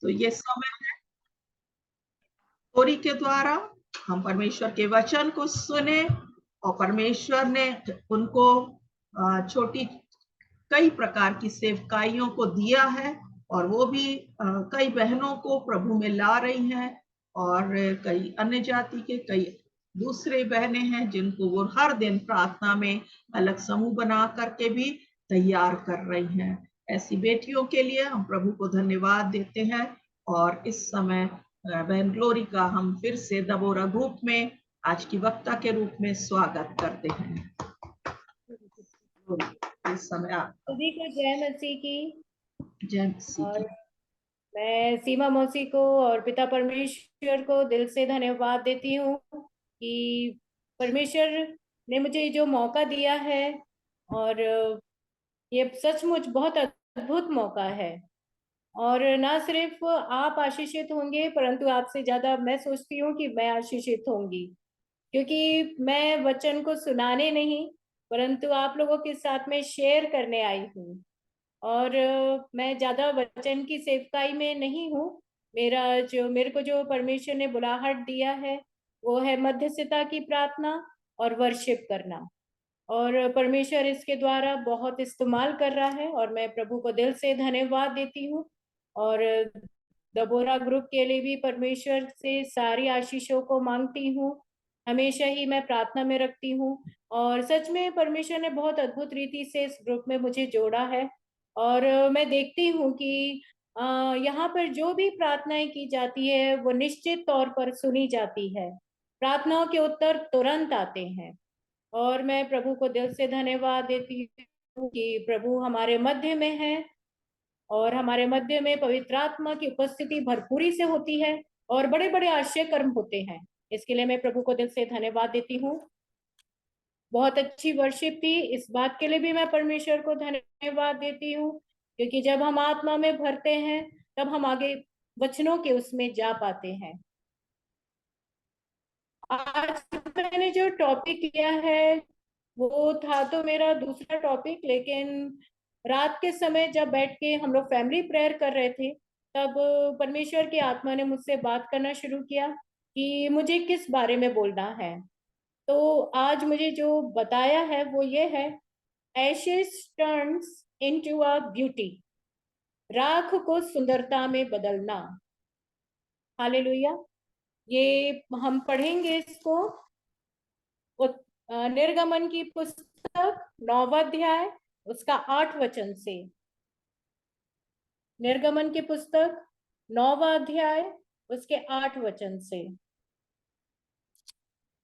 तो ये समय स्टोरी के द्वारा हम परमेश्वर के वचन को सुने और परमेश्वर ने उनको छोटी कई प्रकार की सेवकाइयों को दिया है और वो भी कई बहनों को प्रभु में ला रही हैं और कई अन्य जाति के कई दूसरे बहनें हैं जिनको वो हर दिन प्रार्थना में अलग समूह बना करके भी तैयार कर रही हैं। ऐसी बेटियों के लिए हम प्रभु को धन्यवाद देते हैं और इस समय बहन ग्लोरी का हम फिर से दबोरा ग्रुप में आज की वक्ता के रूप में स्वागत करते हैं। इस समय आप सभी को जय मसीह की। जय मसीह की। मैं सीमा मौसी को और पिता परमेश्वर को दिल से धन्यवाद देती हूँ कि परमेश्वर ने मुझे जो मौका दिया है और ये सचमुच बहुत अद्भुत मौका है और ना सिर्फ आप आशीषित होंगे परंतु आपसे ज्यादा मैं सोचती हूँ कि मैं आशीषित होंगी, क्योंकि मैं वचन को सुनाने नहीं परंतु आप लोगों के साथ में शेयर करने आई हूँ। और मैं ज्यादा वचन की सेवकाई में नहीं हूँ। मेरे को जो परमेश्वर ने बुलाहट दिया है वो है मध्यस्थता की प्रार्थना और वर्शिप करना, और परमेश्वर इसके द्वारा बहुत इस्तेमाल कर रहा है और मैं प्रभु को दिल से धन्यवाद देती हूँ। और दबोरा ग्रुप के लिए भी परमेश्वर से सारी आशीषों को मांगती हूँ, हमेशा ही मैं प्रार्थना में रखती हूँ। और सच में परमेश्वर ने बहुत अद्भुत रीति से इस ग्रुप में मुझे जोड़ा है और मैं देखती हूँ कि यहाँ पर जो भी प्रार्थनाएं की जाती है वो निश्चित तौर पर सुनी जाती है, प्रार्थनाओं के उत्तर तुरंत आते हैं। और मैं प्रभु को दिल से धन्यवाद देती हूँ कि प्रभु हमारे मध्य में है और हमारे मध्य में पवित्र आत्मा की उपस्थिति भरपूरी से होती है और बड़े बड़े आश्चर्य कर्म होते हैं। इसके लिए मैं प्रभु को दिल से धन्यवाद देती हूँ। बहुत अच्छी वर्शिप थी, इस बात के लिए भी मैं परमेश्वर को धन्यवाद देती हूँ, क्योंकि जब हम आत्मा में भरते हैं तब हम आगे वचनों के उसमें जा पाते हैं। आज मैंने जो टॉपिक लिया है वो था तो मेरा दूसरा टॉपिक, लेकिन रात के समय जब बैठ के हम लोग फैमिली प्रेयर कर रहे थे तब परमेश्वर की आत्मा ने मुझसे बात करना शुरू किया कि मुझे किस बारे में बोलना है। तो आज मुझे जो बताया है वो ये है, ashes turns into a beauty, राख को सुंदरता में बदलना। हालेलुया। ये हम पढ़ेंगे इसको निर्गमन की पुस्तक 9वां अध्याय उसका 8 वचन से। निर्गमन की पुस्तक 9वां अध्याय उसके 8 वचन से।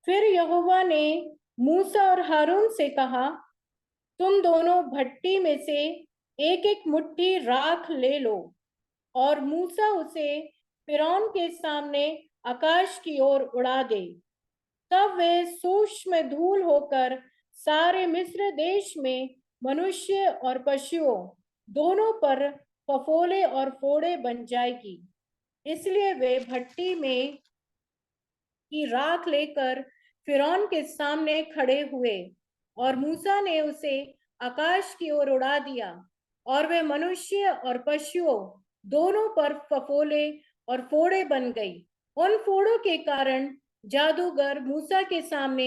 फिर यहोवा ने मूसा और हारून से कहा, तुम दोनों भट्टी में से एक एक मुट्ठी राख ले लो। और मूसा उसे फिरौन के सामने आकाश की ओर उड़ा दे। तब वे सूक्ष्म धूल होकर सारे मिस्र देश में मनुष्य और पशुओं दोनों पर फफोले और फोड़े बन जाएगी। इसलिए वे भट्टी में की राख लेकर फिरौन के सामने खड़े हुए और मूसा ने उसे आकाश की ओर उड़ा दिया और वे मनुष्य और पशुओं दोनों पर फफोले और फोड़े बन गई। उन फोड़ों के कारण जादूगर मूसा के सामने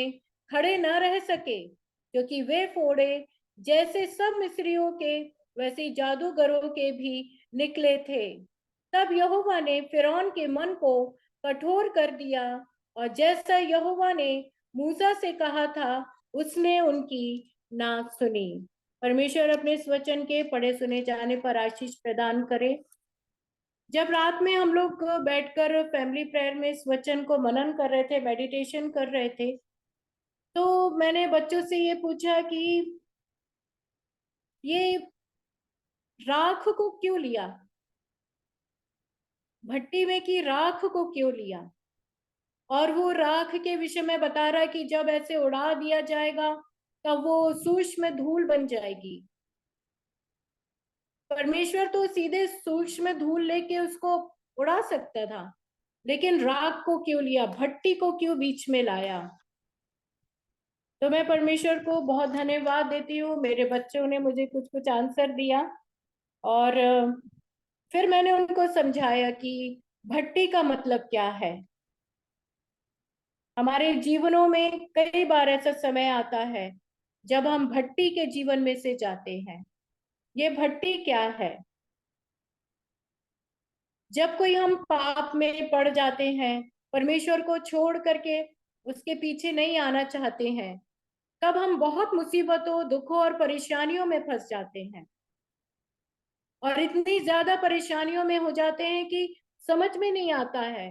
खड़े न रह सके, क्योंकि वे फोड़े जैसे सब मिस्रियों के वैसे जादूगरों के भी निकले थे। तब यहोवा ने फिरौन के मन को कठोर कर दिया और जैसा यहोवा ने मूसा से कहा था उसने उनकी ना सुनी। परमेश्वर अपने इस वचन के पढ़े सुने जाने पर आशीष प्रदान करे। जब रात में हम लोग बैठकर फैमिली प्रेयर में इस वचन को मनन कर रहे थे, मेडिटेशन कर रहे थे, तो मैंने बच्चों से ये पूछा कि ये राख को क्यों लिया, भट्टी में की राख को क्यों लिया। और वो राख के विषय में बता रहा है कि जब ऐसे उड़ा दिया जाएगा तब वो सूक्ष्म धूल बन जाएगी। परमेश्वर तो सीधे सूक्ष्म धूल लेके उसको उड़ा सकता था, लेकिन राख को क्यों लिया, भट्टी को क्यों बीच में लाया। तो मैं परमेश्वर को बहुत धन्यवाद देती हूँ। मेरे बच्चों ने मुझे कुछ कुछ आंसर दिया और फिर मैंने उनको समझाया कि भट्टी का मतलब क्या है। हमारे जीवनों में कई बार ऐसा समय आता है जब हम भट्टी के जीवन में से जाते हैं। ये भट्टी क्या है? जब कोई हम पाप में पड़ जाते हैं, परमेश्वर को छोड़ करके उसके पीछे नहीं आना चाहते हैं, तब हम बहुत मुसीबतों, दुखों और परेशानियों में फंस जाते हैं। और इतनी ज्यादा परेशानियों में हो जाते हैं कि समझ में नहीं आता है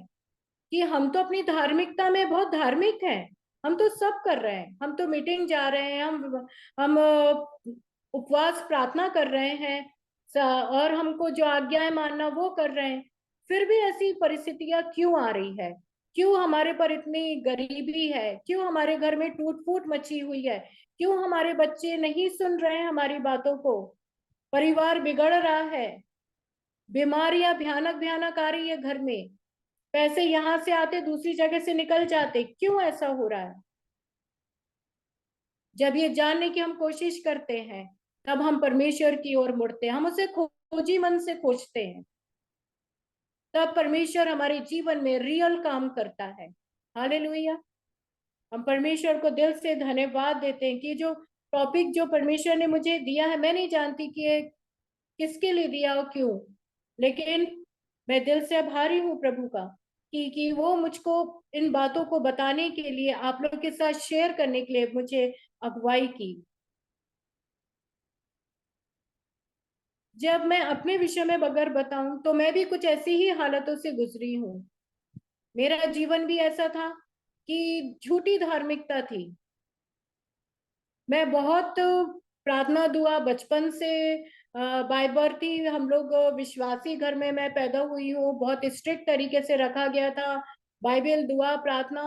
कि हम तो अपनी धार्मिकता में बहुत धार्मिक हैं, हम तो सब कर रहे हैं, हम तो मीटिंग जा रहे हैं, हम उपवास प्रार्थना कर रहे हैं, और हमको जो आज्ञाएं मानना वो कर रहे हैं। फिर भी ऐसी परिस्थितियां क्यों आ रही है? क्यों हमारे पर इतनी गरीबी है? क्यों हमारे घर में टूट फूट मची हुई है? क्यों हमारे बच्चे नहीं सुन रहे हैं हमारी बातों को? परिवार बिगड़ रहा है, बीमारियां भयानक भयानक आ रही है घर में, पैसे यहां से आते दूसरी जगह से निकल जाते, क्यों ऐसा हो रहा है? जब ये जानने की हम कोशिश करते हैं, तब हम परमेश्वर की ओर मुड़ते हैं, हम उसे खोजी मन से खोजते हैं, तब परमेश्वर हमारे जीवन में रियल काम करता है। हालेलुया। हम परमेश्वर को दिल से धन्यवाद देते हैं कि जो टॉपिक जो परमेश्वर ने मुझे दिया है, मैं नहीं जानती कि ये किसके लिए दिया और क्यों, लेकिन मैं दिल से आभारी हूँ प्रभु का कि वो मुझको इन बातों को बताने के लिए, आप लोग के साथ शेयर करने के लिए मुझे अगुवाई की। जब मैं अपने विषय में अगर बताऊं तो मैं भी कुछ ऐसी ही हालतों से गुजरी हूँ। मेरा जीवन भी ऐसा था कि झूठी धार्मिकता थी। मैं बहुत प्रार्थना दुआ बचपन से, बाय बर्थ ही हम लोग विश्वासी घर में मैं पैदा हुई हूँ, बहुत स्ट्रिक्ट तरीके से रखा गया था। बाइबल, दुआ, प्रार्थना,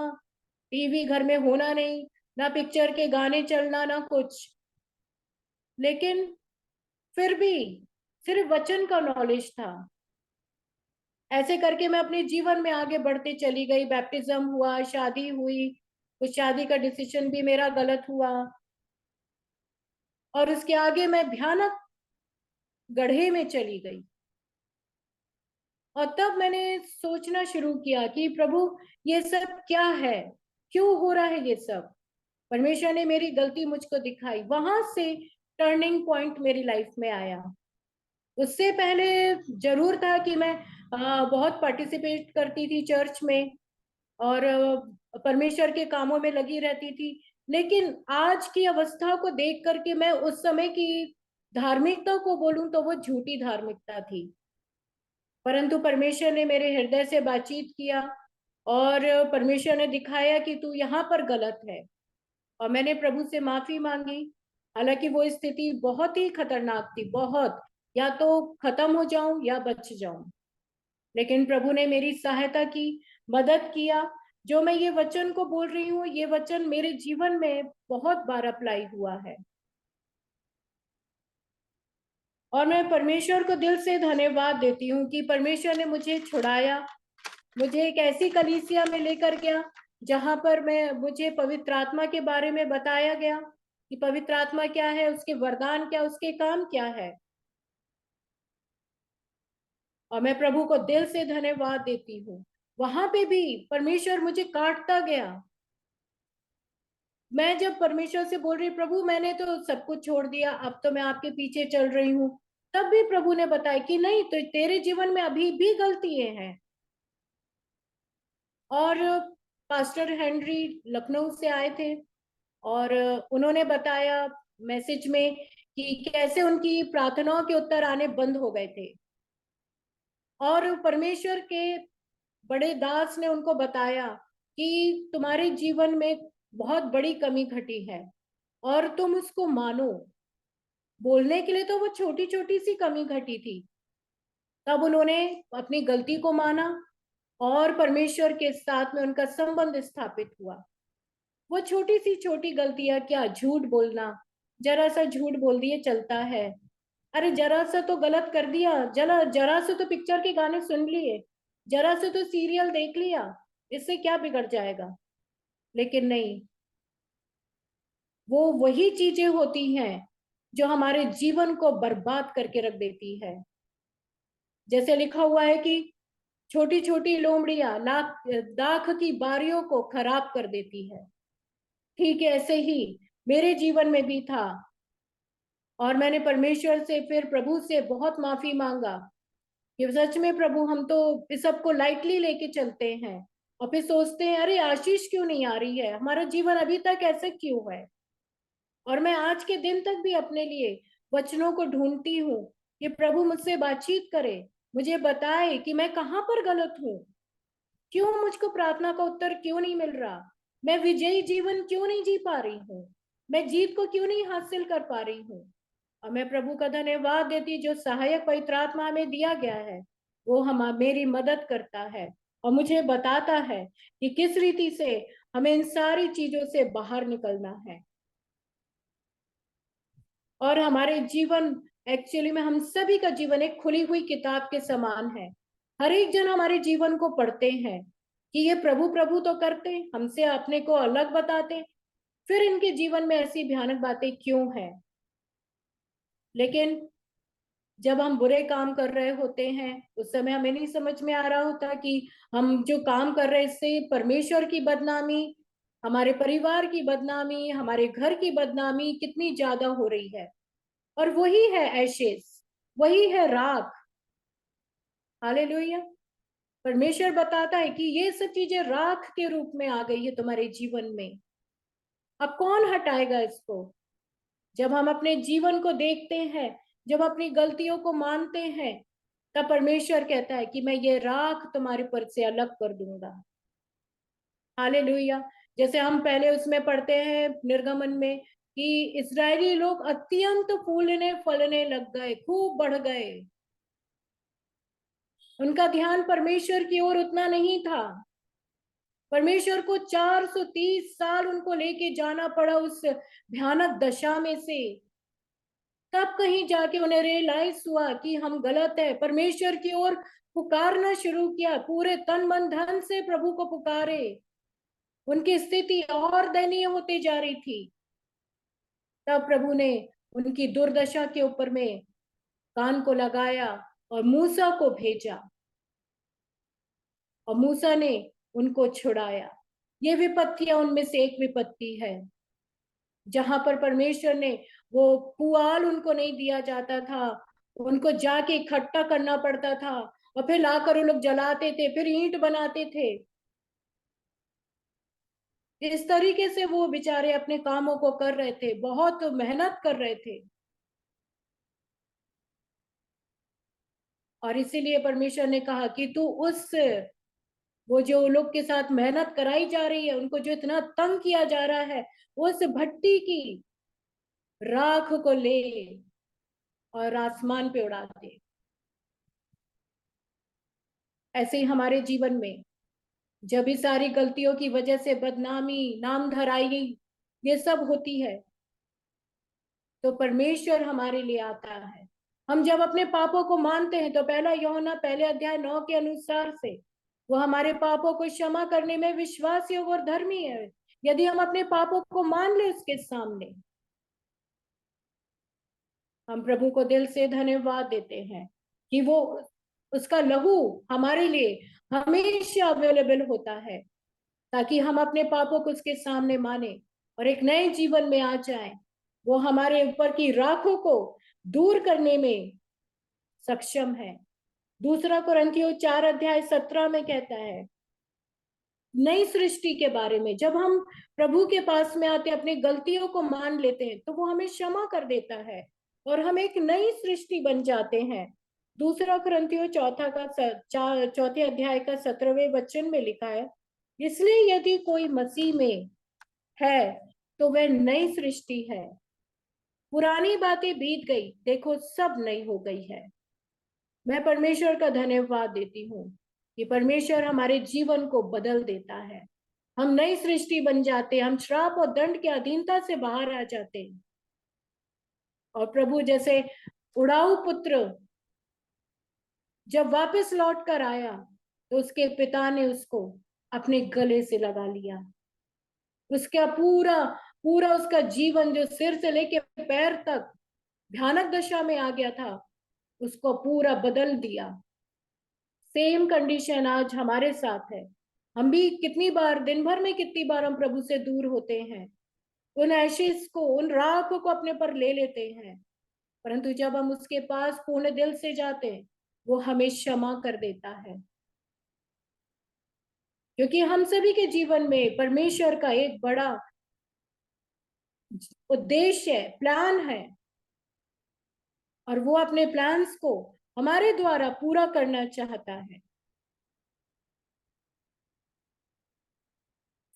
टीवी घर में होना नहीं, ना पिक्चर के गाने चलना, ना कुछ। लेकिन फिर भी सिर्फ वचन का नॉलेज था। ऐसे करके मैं अपने जीवन में आगे बढ़ते चली गई। बैप्टिज्म हुआ, शादी हुई, उस शादी का डिसीजन भी मेरा गलत हुआ, और उसके आगे मैं भयानक गड्ढे में चली गई। और तब मैंने सोचना शुरू किया कि प्रभु, ये सब क्या है? क्यों हो रहा है ये सब? परमेश्वर ने मेरी गलती मुझको दिखाई, वहां से टर्निंग पॉइंट मेरी लाइफ में आया। उससे पहले जरूर था कि मैं बहुत पार्टिसिपेट करती थी चर्च में, और परमेश्वर के कामों में लगी रहती थी। लेकिन आज की अवस्था को देख करके मैं उस समय की धार्मिकता को बोलूं तो वो झूठी धार्मिकता थी। परंतु परमेश्वर ने मेरे हृदय से बातचीत किया, और परमेश्वर ने दिखाया कि तू यहाँ पर गलत है। और मैंने प्रभु से माफी मांगी। हालांकि वो स्थिति बहुत ही खतरनाक थी, बहुत, या तो खत्म हो जाऊं या बच जाऊं। लेकिन प्रभु ने मेरी सहायता की, मदद किया। जो मैं ये वचन को बोल रही हूँ, ये वचन मेरे जीवन में बहुत बार अप्लाई हुआ है, और मैं परमेश्वर को दिल से धन्यवाद देती हूँ कि परमेश्वर ने मुझे छुड़ाया, मुझे एक ऐसी कलीसिया में लेकर गया जहां पर मुझे पवित्र आत्मा के बारे में बताया गया कि पवित्र आत्मा क्या है, उसके वरदान क्या, उसके काम क्या है। और मैं प्रभु को दिल से धन्यवाद देती हूँ। वहां पे भी परमेश्वर मुझे काटता गया। मैं जब परमेश्वर से बोल रही, प्रभु मैंने तो सब कुछ छोड़ दिया, अब तो मैं आपके पीछे चल रही हूँ, तब भी प्रभु ने बताया कि नहीं, तो तेरे जीवन में अभी भी गलतियां हैं। और पास्टर हेनरी लखनऊ से आए थे, और उन्होंने बताया मैसेज में कि कैसे उनकी प्रार्थनाओं के उत्तर आने बंद हो गए थे, और परमेश्वर के बड़े दास ने उनको बताया कि तुम्हारे जीवन में बहुत बड़ी कमी घटी है और तुम उसको मानो। बोलने के लिए तो वो छोटी छोटी सी कमी घटी थी। तब उन्होंने अपनी गलती को माना, और परमेश्वर के साथ में उनका संबंध स्थापित हुआ। वो छोटी सी छोटी गलतियां, क्या झूठ बोलना, जरा सा झूठ बोल दिए चलता है, अरे जरा सा तो गलत कर दिया, जरा जरा से तो पिक्चर के गाने सुन लिए, जरा से तो सीरियल देख लिया, इससे क्या बिगड़ जाएगा? लेकिन नहीं, वो वही चीजें होती हैं जो हमारे जीवन को बर्बाद करके रख देती है। जैसे लिखा हुआ है कि छोटी छोटी लोमड़ियां दाख की बारियों को खराब कर देती है, ठीक है ऐसे ही मेरे जीवन में भी था। और मैंने परमेश्वर से, फिर प्रभु से बहुत माफी मांगा कि सच में प्रभु, हम तो इस सब को लाइटली लेके चलते हैं और फिर सोचते हैं अरे आशीष क्यों नहीं आ रही है, हमारा जीवन अभी तक ऐसे क्यों है। और मैं आज के दिन तक भी अपने लिए वचनों को ढूंढती हूँ कि प्रभु मुझसे बातचीत करे, मुझे बताए कि मैं कहाँ पर गलत हूँ, क्यों मुझको प्रार्थना का उत्तर क्यों नहीं मिल रहा, मैं विजयी जीवन क्यों नहीं जी पा रही हूँ, मैं जीत को क्यों नहीं हासिल कर पा रही हूँ। और मैं प्रभु का धन्यवाद देती, जो सहायक पवित्र आत्मा में दिया गया है वो हम मेरी मदद करता है और मुझे बताता है कि किस रीति से हमें इन सारी चीजों से बाहर निकलना है। और हमारे जीवन, एक्चुअली में हम सभी का जीवन एक खुली हुई किताब के समान है। हर एक जन हमारे जीवन को पढ़ते हैं कि ये प्रभु प्रभु तो करते, हमसे अपने को अलग बताते, फिर इनके जीवन में ऐसी भयानक बातें क्यों है। लेकिन जब हम बुरे काम कर रहे होते हैं उस समय हमें नहीं समझ में आ रहा होता कि हम जो काम कर रहे हैं इससे परमेश्वर की बदनामी, हमारे परिवार की बदनामी, हमारे घर की बदनामी कितनी ज्यादा हो रही है। और वही है एशेस, वही है राख। हालेलुया। परमेश्वर बताता है कि ये सब चीजें राख के रूप में आ गई है तुम्हारे जीवन में, अब कौन हटाएगा इसको। जब हम अपने जीवन को देखते हैं, जब अपनी गलतियों को मानते हैं, तब परमेश्वर कहता है कि मैं ये राख तुम्हारे पर से अलग कर दूंगा। हालेलुया। जैसे हम पहले उसमें पढ़ते हैं निर्गमन में कि इस्राएली लोग अत्यंत फूलने फलने लग गए, खूब बढ़ गए, उनका ध्यान परमेश्वर की ओर उतना नहीं था। परमेश्वर को 430 साल उनको लेके जाना पड़ा उस भयानक दशा में से, तब कहीं जाके उन्हें रियलाइज हुआ कि हम गलत है, परमेश्वर की ओर पुकारना शुरू किया, पूरे तन मन धन से प्रभु को पुकारे। उनकी स्थिति और दयनीय होती जा रही थी। तब प्रभु ने उनकी दुर्दशा के ऊपर में कान को लगाया और मूसा को भेजा और मूसा ने उनको छुड़ाया। ये विपत्तियां उनमें से एक विपत्ति है, जहां पर परमेश्वर ने वो पुआल उनको नहीं दिया जाता था, उनको जाके इकट्ठा करना पड़ता था और फिर लाकर वो लोग जलाते थे, फिर ईंट बनाते थे। इस तरीके से वो बेचारे अपने कामों को कर रहे थे, बहुत मेहनत कर रहे थे। और इसीलिए परमेश्वर ने कहा कि तू उस, वो जो लोग के साथ मेहनत कराई जा रही है, उनको जो इतना तंग किया जा रहा है, उस भट्टी की राख को ले और आसमान पे उड़ा दे। ऐसे ही हमारे जीवन में जब इस सारी गलतियों की वजह से बदनामी, नाम धराई, ये सब होती है, तो परमेश्वर हमारे लिए आता है। हम जब अपने पापों को मानते हैं तो पहला यूहन्ना पहले अध्याय 9 के अनुसार से वो हमारे पापों को क्षमा करने में विश्वास योग्य और धर्मी है, यदि हम अपने पापों को मान ले उसके सामने। हम प्रभु को दिल से धन्यवाद देते हैं कि वो, उसका लहू हमारे लिए हमेशा अवेलेबल होता है, ताकि हम अपने पापों को उसके सामने माने और एक नए जीवन में आ जाएं। वो हमारे ऊपर की राखों को दूर करने में सक्षम है। दूसरा कुरिन्थियों 4 अध्याय 17 में कहता है नई सृष्टि के बारे में, जब हम प्रभु के पास में आते, अपनी गलतियों को मान लेते हैं, तो वो हमें क्षमा कर देता है और हम एक नई सृष्टि बन जाते हैं। दूसरा कुरिन्थियों चौथे अध्याय का 17वें वचन में लिखा है, इसलिए यदि कोई मसीह में है तो वह नई सृष्टि है, पुरानी बातें बीत गई, देखो सब नई हो गई है। मैं परमेश्वर का धन्यवाद देती हूँ कि परमेश्वर हमारे जीवन को बदल देता है, हम नई सृष्टि बन जाते हैं, हम श्राप और दंड की अधीनता से बाहर आ जाते हैं। और प्रभु जैसे उड़ाऊ पुत्र जब वापस लौट कर आया तो उसके पिता ने उसको अपने गले से लगा लिया, उसका पूरा पूरा उसका जीवन जो सिर से लेके पैर तक भयानक दशा में आ गया था, उसको पूरा बदल दिया। सेम कंडीशन आज हमारे साथ है। हम भी कितनी बार, दिन भर में कितनी बार हम प्रभु से दूर होते हैं, उन एशेस को, उन राख को अपने पर ले लेते हैं, परंतु जब हम उसके पास पूर्ण दिल से जाते हैं, वो हमें क्षमा कर देता है। क्योंकि हम सभी के जीवन में परमेश्वर का एक बड़ा उद्देश्य है, प्लान है, और वो अपने प्लान्स को हमारे द्वारा पूरा करना चाहता है।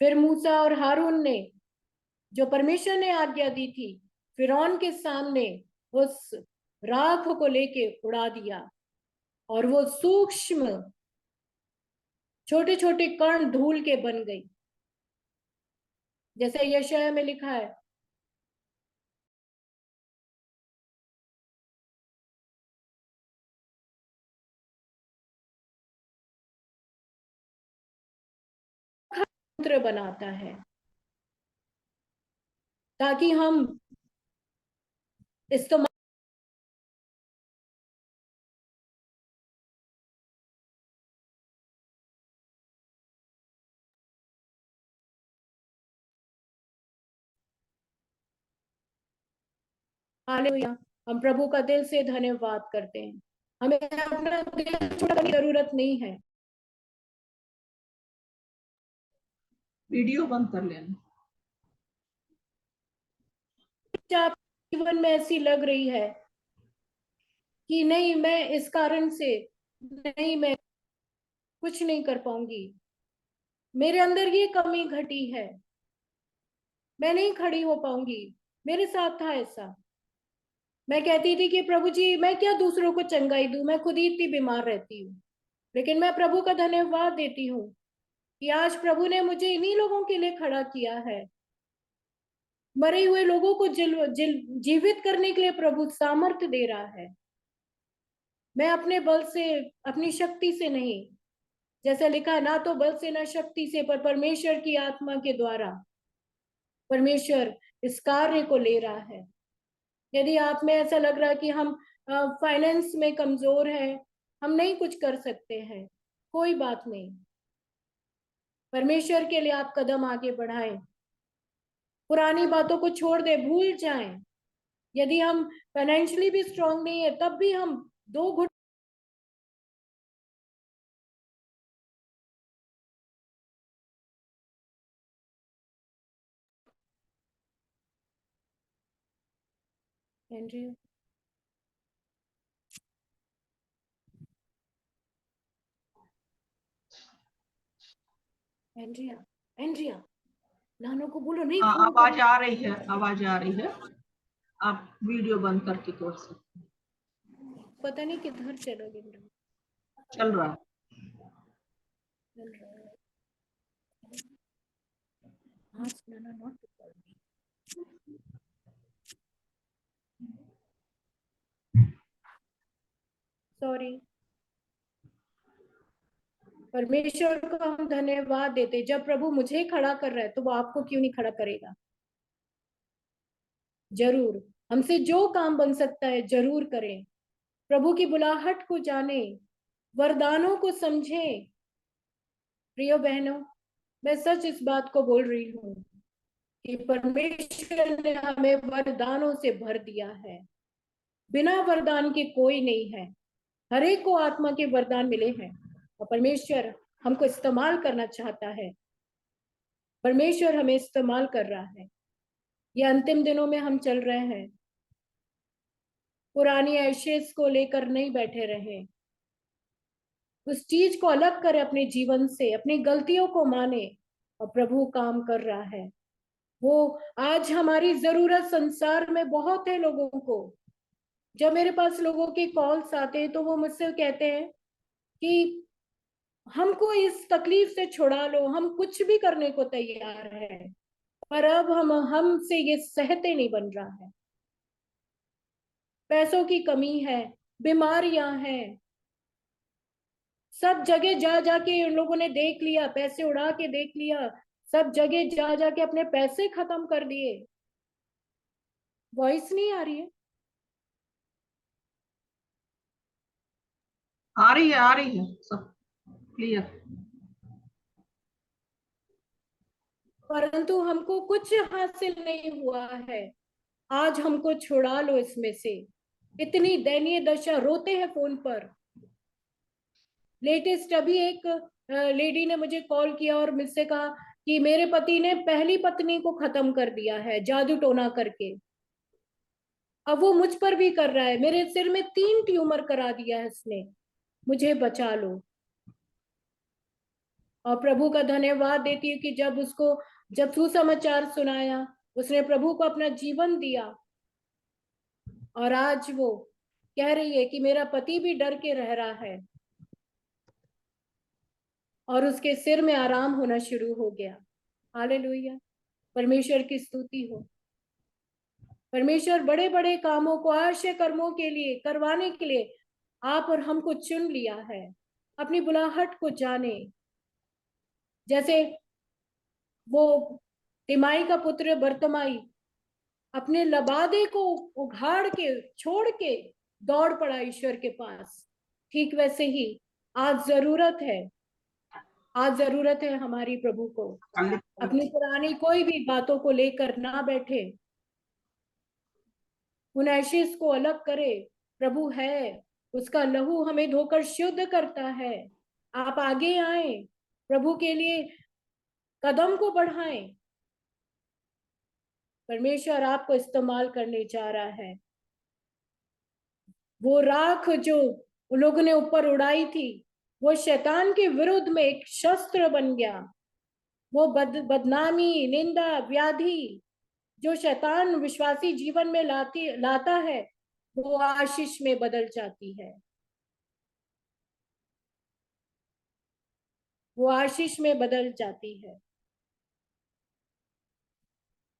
फिर मूसा और हारून ने, जो परमेश्वर ने आज्ञा दी थी, फिरौन के सामने उस राख को लेके उड़ा दिया, और वो सूक्ष्म छोटे छोटे कण धूल के बन गई। जैसे यशाया में लिखा है, मंत्र बनाता है ताकि हम इस्तेमाल हालेलुया। हम प्रभु का दिल से धन्यवाद करते हैं। हमें अपना दिल छोटा करने की जरूरत नहीं है। वीडियो बंद कर लेना। आप जीवन में ऐसी लग रही है कि नहीं, मैं इस कारण से नहीं, मैं कुछ नहीं कर पाऊंगी, मेरे अंदर ये कमी घटी है, मैं नहीं खड़ी हो पाऊंगी। मेरे साथ था ऐसा। मैं कहती थी कि प्रभु जी, मैं क्या दूसरों को चंगाई दूं, मैं खुद ही इतनी बीमार रहती हूँ। लेकिन मैं प्रभु का धन्यवाद देती हूँ कि आज प्रभु ने मुझे इन्हीं लोगों के लिए खड़ा किया है। मरे हुए लोगों को जीवित करने के लिए प्रभु सामर्थ्य दे रहा है। मैं अपने बल से, अपनी शक्ति से नहीं, जैसे लिखा है, ना तो बल से ना शक्ति से, पर परमेश्वर की आत्मा के द्वारा परमेश्वर इस कार्य को ले रहा है। यदि आप में ऐसा लग रहा है कि हम फाइनेंस में कमजोर हैं, हम नहीं कुछ कर सकते हैं, कोई बात नहीं। परमेश्वर के लिए आप कदम आगे बढ़ाएं, पुरानी बातों को छोड़ दे, भूल जाएं। यदि हम फाइनेंशियली भी स्ट्रांग नहीं है, तब भी हम दो घुट एंड्रिया, एंड्रिया, एंड्रिया, नानो को बोलो नहीं हाँ, फोन आवाज करना। आ रही है, आवाज आ रही है। आप वीडियो बंद करके कर सकते हैं। पता नहीं किधर चला गया। चल रहा है। चल रहा है। Ask Nana not to call me. Sorry. परमेश्वर को हम धन्यवाद देते। जब प्रभु मुझे खड़ा कर रहा है, तो वो आपको क्यों नहीं खड़ा करेगा? जरूर, हमसे जो काम बन सकता है जरूर करें। प्रभु की बुलाहट को जाने, वरदानों को समझे। प्रियो बहनों, मैं सच इस बात को बोल रही हूँ कि परमेश्वर ने हमें वरदानों से भर दिया है। बिना वरदान के कोई नहीं है। हर एक को आत्मा के वरदान मिले हैं, और परमेश्वर हमको इस्तेमाल करना चाहता है। परमेश्वर हमें इस्तेमाल कर रहा है। ये अंतिम दिनों में हम चल रहे हैं। पुरानी एशेस को लेकर नहीं बैठे रहे। उस चीज को अलग करें अपने जीवन से, अपनी गलतियों को माने, और प्रभु काम कर रहा है। वो आज हमारी जरूरत संसार में बहुत है लोगों को। जब मेरे पास लोगों के कॉल्स आते हैं, तो वो मुझसे कहते हैं कि हमको इस तकलीफ से छुड़ा लो, हम कुछ भी करने को तैयार है, पर अब हमसे ये सहते नहीं बन रहा है। पैसों की कमी है, बीमारियां हैं, सब जगह जा जाके उन लोगों ने देख लिया, पैसे उड़ा के देख लिया, सब जगह जा जाके अपने पैसे खत्म कर दिए। वॉइस नहीं आ रही है? आ रही है, आ रही है सब। क्लियर। परंतु हमको कुछ हासिल नहीं हुआ है। आज हमको छुड़ा लो इसमें से। इतनी दयनीय दशा, रोते हैं फोन पर। लेटेस्ट अभी एक लेडी ने मुझे कॉल किया और मुझसे कहा कि मेरे पति ने पहली पत्नी को खत्म कर दिया है जादू टोना करके। अब वो मुझ पर भी कर रहा है। मेरे सिर में 3 ट्यूमर करा दिया है इसने। मुझे बचा लो। और प्रभु का धन्यवाद देती हूँ कि जब सुसमाचार सुनाया, उसने प्रभु को अपना जीवन दिया। और आज वो कह रही है कि मेरा पति भी डर के रह रहा है और उसके सिर में आराम होना शुरू हो गया। हालेलुया। परमेश्वर की स्तुति हो। परमेश्वर बड़े बड़े कामों को, आश्चर्य कर्मों के लिए करवाने के लिए आप और हमको चुन लिया है। अपनी बुलाहट को जाने। जैसे वो तिमाई का पुत्र बर्तमाई अपने लबादे को उघाड़ के छोड़ के दौड़ पड़ा ईश्वर के पास, ठीक वैसे ही आज जरूरत है। आज जरूरत है हमारी प्रभु को। अपनी पुरानी कोई भी बातों को लेकर ना बैठे, उन एशेस को अलग करे। प्रभु है, उसका लहू हमें धोकर शुद्ध करता है। आप आगे आए, प्रभु के लिए कदम को बढ़ाएं। परमेश्वर आपको इस्तेमाल करने जा रहा है। वो राख जो उन लोगों ने ऊपर उड़ाई थी, वो शैतान के विरुद्ध में एक शस्त्र बन गया। वो बदनामी, निंदा, व्याधि जो शैतान विश्वासी जीवन में लाता है, वो आशीष में बदल जाती है। वो आशीष में बदल जाती है।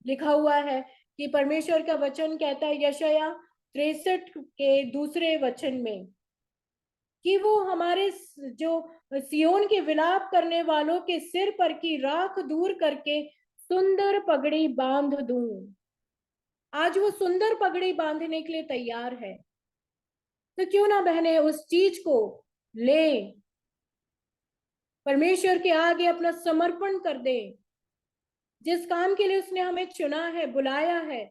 लिखा हुआ है कि परमेश्वर का वचन कहता है यशाया 63 के दूसरे वचन में कि वो हमारे जो सियोन के विलाप करने वालों के सिर पर की राख दूर करके सुंदर पगड़ी बांध दूं। आज वो सुंदर पगड़ी बांधने के लिए तैयार है। तो क्यों ना बहने उस चीज को ले, परमेश्वर के आगे अपना समर्पण कर दे। जिस काम के लिए उसने हमें चुना है, बुलाया है,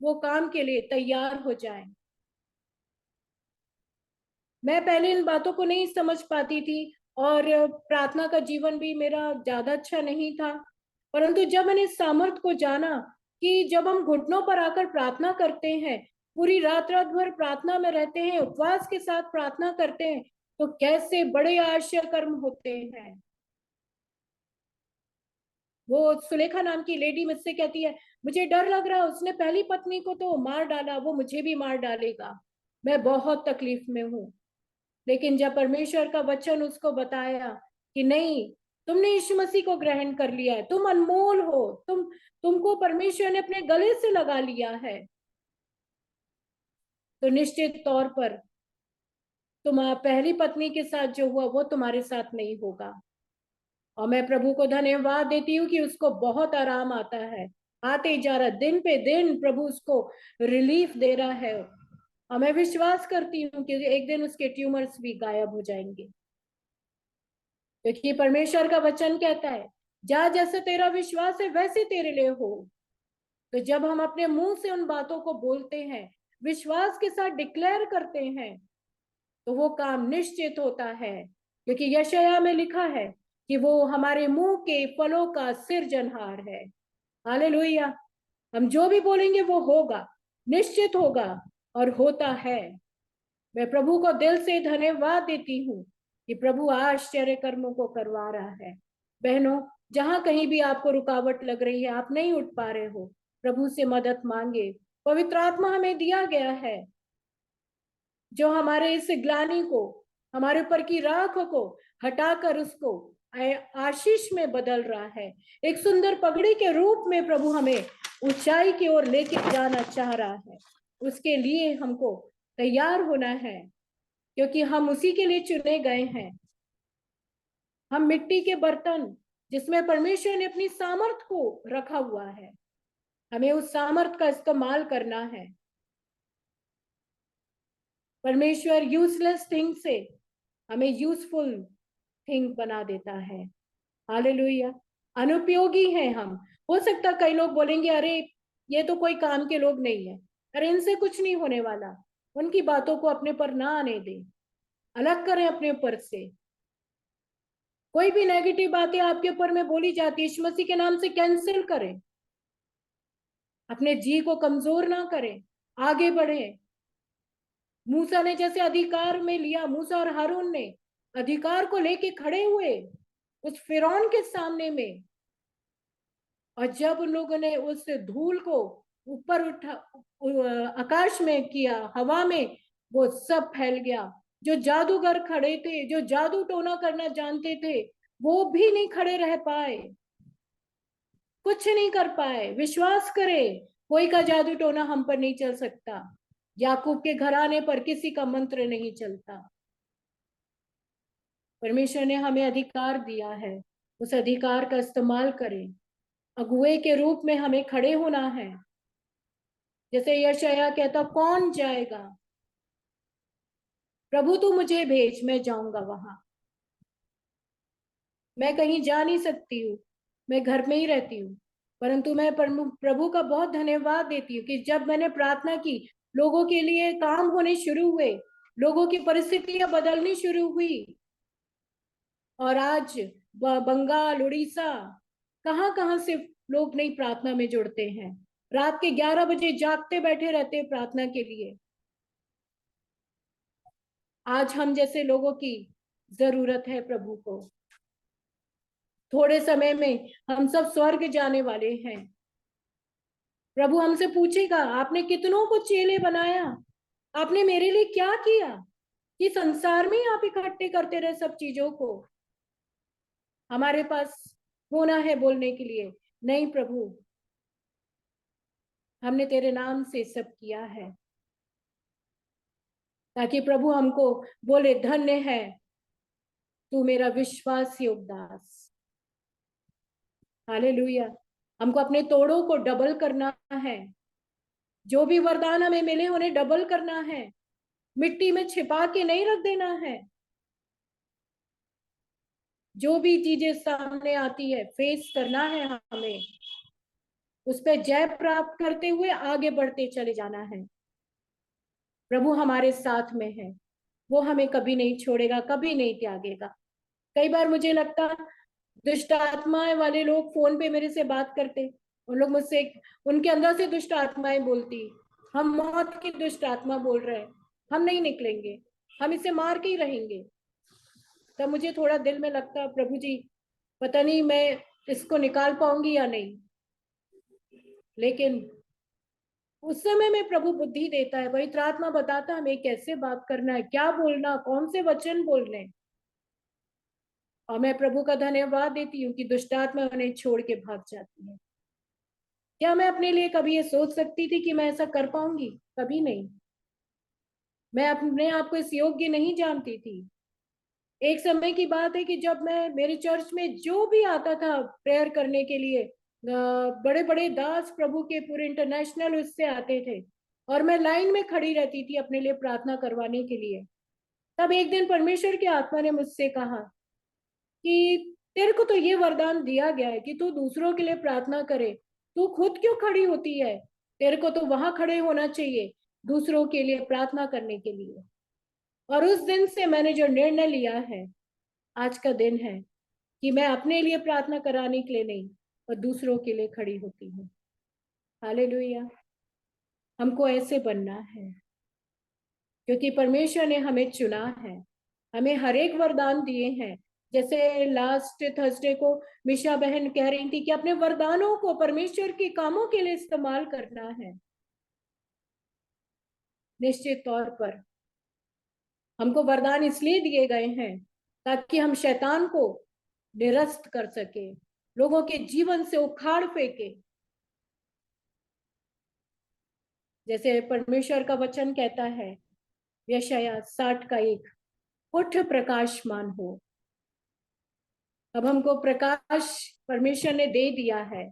वो काम के लिए तैयार हो जाए। मैं पहले इन बातों को नहीं समझ पाती थी और प्रार्थना का जीवन भी मेरा ज्यादा अच्छा नहीं था। परंतु जब मैंने सामर्थ को जाना कि जब हम घुटनों पर आकर प्रार्थना करते हैं, पूरी रात रात भर प्रार्थना में रहते हैं, उपवास के साथ प्रार्थना करते हैं, तो कैसे बड़े आश्चर्य कर्म होते हैं। वो सुलेखा नाम की लेडी मुझसे कहती है मुझे डर लग रहा है, उसने पहली पत्नी को तो मार डाला, वो मुझे भी मार डालेगा, मैं बहुत तकलीफ में हूँ। लेकिन जब परमेश्वर का वचन उसको बताया कि नहीं, तुमने यीशु मसीह को ग्रहण कर लिया है, तुम अनमोल हो, तुमको परमेश्वर ने अपने गले से लगा लिया है, तो निश्चित तौर पर तुम्हारी पहली पत्नी के साथ जो हुआ वो तुम्हारे साथ नहीं होगा। और मैं प्रभु को धन्यवाद देती हूँ कि उसको बहुत आराम आता है, आते जा रहा, दिन पे दिन प्रभु उसको रिलीफ दे रहा है। और मैं विश्वास करती हूँ कि एक दिन उसके ट्यूमर्स भी गायब हो जाएंगे, क्योंकि परमेश्वर का वचन कहता है जा जैसे तेरा विश्वास है वैसे तेरे लिए हो। तो जब हम अपने मुंह से उन बातों को बोलते हैं, विश्वास के साथ डिक्लेयर करते हैं, तो वो काम निश्चित होता है। क्योंकि यशाया में लिखा है कि वो हमारे मुंह के फलों का सिरजनहार है। हालेलुया। हम जो भी बोलेंगे वो होगा, निश्चित होगा और होता है। मैं प्रभु को दिल से धन्यवाद देती हूँ कि प्रभु आश्चर्य कर्मों को करवा रहा है। बहनों, जहां कहीं भी आपको रुकावट लग रही है, आप नहीं उठ पा रहे हो, प्रभु से मदद मांगे। पवित्र आत्मा हमें दिया गया है जो हमारे इस ग्लानि को, हमारे ऊपर की राख को हटाकर उसको आशीष में बदल रहा है। एक सुंदर पगड़ी के रूप में प्रभु हमें ऊंचाई की ओर लेके जाना चाह रहा है। उसके लिए हमको तैयार होना है, क्योंकि हम उसी के लिए चुने गए हैं। हम मिट्टी के बर्तन जिसमें परमेश्वर ने अपनी सामर्थ को रखा हुआ है, हमें उस सामर्थ का इस्तेमाल करना है। परमेश्वर यूजलेस थिंग से हमें यूजफुल थिंग बना देता है। हालेलुया। अनुपयोगी हैं हम। हो सकता कई लोग बोलेंगे अरे ये तो कोई काम के लोग नहीं है, अरे इनसे कुछ नहीं होने वाला। उनकी बातों को अपने पर ना आने दें, अलग करें अपने ऊपर से। कोई भी नेगेटिव बातें आपके ऊपर में बोली जाती है, यीशु मसीह के नाम से कैंसिल करें। अपने जी को कमजोर ना करें, आगे बढ़े। मूसा ने जैसे अधिकार में लिया, मूसा और हारून ने अधिकार को लेके खड़े हुए उस फिरौन के सामने में, और जब उन लोगों ने उस धूल को ऊपर उठा, आकाश में किया, हवा में, वो सब फैल गया। जो जादूगर खड़े थे, जो जादू टोना करना जानते थे, वो भी नहीं खड़े रह पाए, कुछ नहीं कर पाए। विश्वास करें, कोई का जादू टोना हम पर नहीं चल सकता। याकूब के घराने पर किसी का मंत्र नहीं चलता। परमेश्वर ने हमें अधिकार दिया है, उस अधिकार का इस्तेमाल करें। अगुवे के रूप में हमें खड़े होना है। जैसे यशायाह कहता, कौन जाएगा, प्रभु तू मुझे भेज, मैं जाऊंगा वहां। मैं कहीं जा नहीं सकती हूँ, मैं घर में ही रहती हूँ, परंतु मैं प्रभु का बहुत धन्यवाद देती हूँ कि जब मैंने प्रार्थना की, लोगों के लिए काम होने शुरू हुए, लोगों की परिस्थितियां बदलनी शुरू हुई। और आज बंगाल, उड़ीसा, कहाँ कहाँ से लोग नई प्रार्थना में जुड़ते हैं। रात के 11 बजे जागते बैठे रहते हैं प्रार्थना के लिए। आज हम जैसे लोगों की जरूरत है प्रभु को। थोड़े समय में हम सब स्वर्ग जाने वाले हैं। प्रभु हमसे पूछेगा, आपने कितनों को चेले बनाया, आपने मेरे लिए क्या किया, कि संसार में ही आप इकट्ठे करते रहे सब चीजों को। हमारे पास होना है बोलने के लिए, नहीं प्रभु, हमने तेरे नाम से सब किया है, ताकि प्रभु हमको बोले, धन्य है तू मेरा विश्वास योग्य दास। हालेलुया। हमको अपने तोड़ों को डबल करना है। जो भी वरदान हमें मिले उन्हें डबल करना है, मिट्टी में छिपा के नहीं रख देना है। जो भी चीजें सामने आती है फेस करना है हमें, उस पर जय प्राप्त करते हुए आगे बढ़ते चले जाना है। प्रभु हमारे साथ में है, वो हमें कभी नहीं छोड़ेगा, कभी नहीं त्यागेगा। कई बार मुझे लगता, दुष्ट आत्माएं वाले लोग फोन पे मेरे से बात करते, उन लोग मुझसे, उनके अंदर से दुष्ट आत्माएं बोलती, हम मौत की दुष्ट आत्मा बोल रहे हैं, हम नहीं निकलेंगे, हम इसे मार के ही रहेंगे। तब मुझे थोड़ा दिल में लगता, प्रभु जी पता नहीं मैं इसको निकाल पाऊंगी या नहीं। लेकिन उस समय में प्रभु बुद्धि देता है, पवित्र आत्मा बताता हमें कैसे बात करना है, क्या बोलना, कौन से वचन बोलने। और मैं प्रभु का धन्यवाद देती हूँ कि दुष्ट आत्मा उन्हें छोड़ के भाग जाती है। क्या मैं अपने लिए कभी ये सोच सकती थी कि मैं ऐसा कर पाऊंगी? कभी नहीं। मैं अपने आप को इस योग्य नहीं जानती थी। एक समय की बात है कि जब मैं, मेरे चर्च में जो भी आता था प्रेयर करने के लिए, बड़े बड़े दास प्रभु के पूरे इंटरनेशनल उससे आते थे, और मैं लाइन में खड़ी रहती थी अपने लिए प्रार्थना करवाने के लिए। तब एक दिन परमेश्वर की आत्मा ने मुझसे कहा कि तेरे को तो ये वरदान दिया गया है कि तू दूसरों के लिए प्रार्थना करे, तू खुद क्यों खड़ी होती है? तेरे को तो वहां खड़े होना चाहिए दूसरों के लिए प्रार्थना करने के लिए। और उस दिन से मैंने जो निर्णय लिया है, आज का दिन है, कि मैं अपने लिए प्रार्थना कराने के लिए नहीं, और दूसरों के लिए खड़ी होती हूँ। हालेलुया। हमको ऐसे बनना है, क्योंकि परमेश्वर ने हमें चुना है, हमें हर एक वरदान दिए हैं। जैसे लास्ट थर्सडे को मिशा बहन कह रही थी कि अपने वरदानों को परमेश्वर के कामों के लिए इस्तेमाल करना है। निश्चित तौर पर हमको वरदान इसलिए दिए गए हैं ताकि हम शैतान को निरस्त कर सके, लोगों के जीवन से उखाड़ फेंके। जैसे परमेश्वर का वचन कहता है, यशायाह 60:1, उठ प्रकाशमान हो। अब हमको प्रकाश परमेश्वर ने दे दिया है,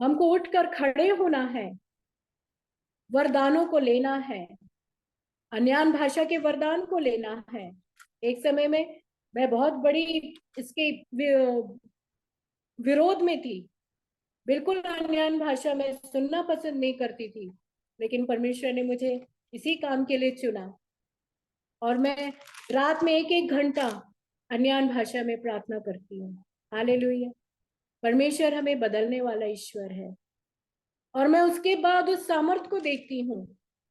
हमको उठकर खड़े होना है, वरदानों को लेना है, अन्यान भाषा के वरदान को लेना है। एक समय में मैं बहुत बड़ी इसके विरोध में थी, बिल्कुल अन्य भाषा में सुनना पसंद नहीं करती थी, लेकिन परमेश्वर ने मुझे इसी काम के लिए चुना और मैं रात में 1-1 घंटा अन्य भाषा में प्रार्थना करती हूँ। हालेलुया। परमेश्वर हमें बदलने वाला ईश्वर है और मैं उसके बाद उस सामर्थ को देखती हूँ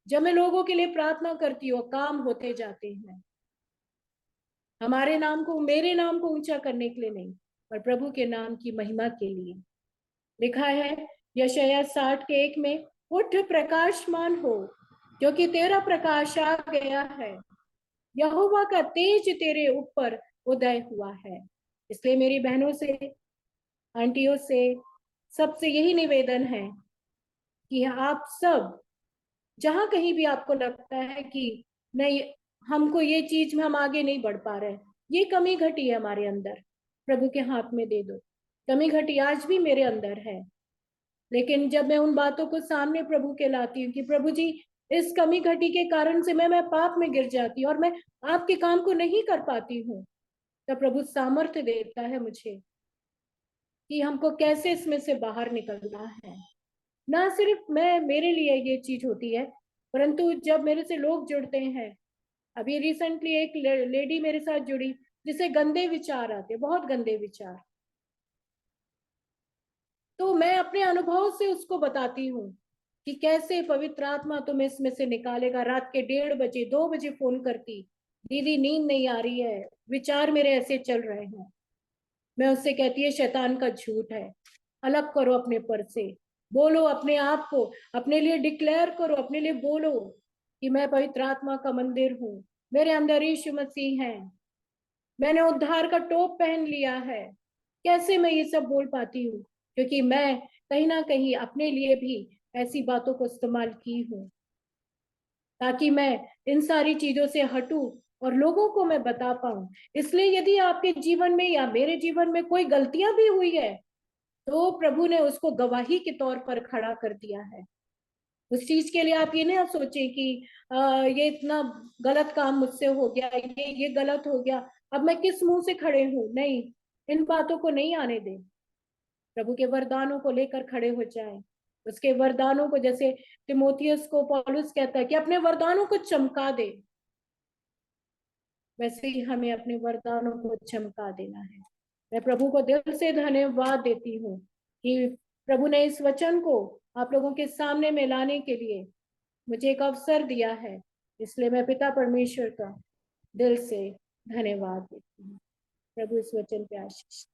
जब मैं लोगों के लिए प्रार्थना करती हूँ, काम होते जाते हैं। हमारे नाम को, मेरे नाम को ऊंचा करने के लिए नहीं, पर प्रभु के नाम की महिमा के लिए। लिखा है यशायाह 60:1 में, उठ प्रकाशमान हो क्योंकि तेरा प्रकाश आ गया है, यहोवा का तेज तेरे ऊपर उदय हुआ है। इसलिए मेरी बहनों से, आंटियों से, सबसे यही निवेदन है कि आप सब जहां कहीं भी आपको लगता है कि नहीं, हमको ये चीज में हम आगे नहीं बढ़ पा रहे, ये कमी घटी है हमारे अंदर, प्रभु के हाथ में दे दो। कमी घटी आज भी मेरे अंदर है, लेकिन जब मैं उन बातों को सामने प्रभु के लाती हूँ कि प्रभु जी, इस कमी घटी के कारण से मैं पाप में गिर जाती हूँ और मैं आपके काम को नहीं कर पाती हूँ, तब प्रभु सामर्थ्य देता है मुझे कि हमको कैसे इसमें से बाहर निकलना है। ना सिर्फ मैं, मेरे लिए ये चीज होती है, परंतु जब मेरे से लोग जुड़ते हैं। अभी रिसेंटली एक लेडी मेरे साथ जुड़ी जिसे गंदे विचार आते, बहुत गंदे विचार, तो मैं अपने अनुभव से उसको बताती हूँ कि कैसे पवित्र आत्मा तुम्हें इसमें से निकालेगा। रात के 1:30 बजे 2 बजे फोन करती, दीदी नींद नहीं आ रही है, विचार मेरे ऐसे चल रहे हैं। मैं उससे कहती है शैतान का झूठ है, अलग करो अपने पर से, बोलो अपने आप को, अपने लिए डिक्लेयर करो, अपने लिए बोलो कि मैं पवित्र आत्मा का मंदिर हूँ, मेरे अंदर यीशु मसीह है, मैंने उद्धार का टोप पहन लिया है। कैसे मैं ये सब बोल पाती हूँ? क्योंकि मैं कहीं ना कहीं अपने लिए भी ऐसी बातों को इस्तेमाल की हूँ, ताकि मैं इन सारी चीजों से हटूं और लोगों को मैं बता पाऊं। इसलिए यदि आपके जीवन में या मेरे जीवन में कोई गलतियां भी हुई है, तो प्रभु ने उसको गवाही के तौर पर खड़ा कर दिया है। उस चीज के लिए आप ये ना सोचें कि ये इतना गलत काम मुझसे हो गया, ये गलत हो गया, अब मैं किस मुंह से खड़े हूं। नहीं, इन बातों को नहीं आने दें। प्रभु के वरदानों को लेकर खड़े हो जाए, उसके वरदानों को, जैसे तिमोथियस को पौलुस कहता है कि अपने वरदानों को चमका दे, वैसे ही हमें अपने वरदानों को चमका देना है। मैं प्रभु को दिल से धन्यवाद देती हूँ कि प्रभु ने इस वचन को आप लोगों के सामने में लाने के लिए मुझे एक अवसर दिया है। इसलिए मैं पिता परमेश्वर का दिल से धन्यवाद देती हूँ। प्रभु इस वचन पे आशीष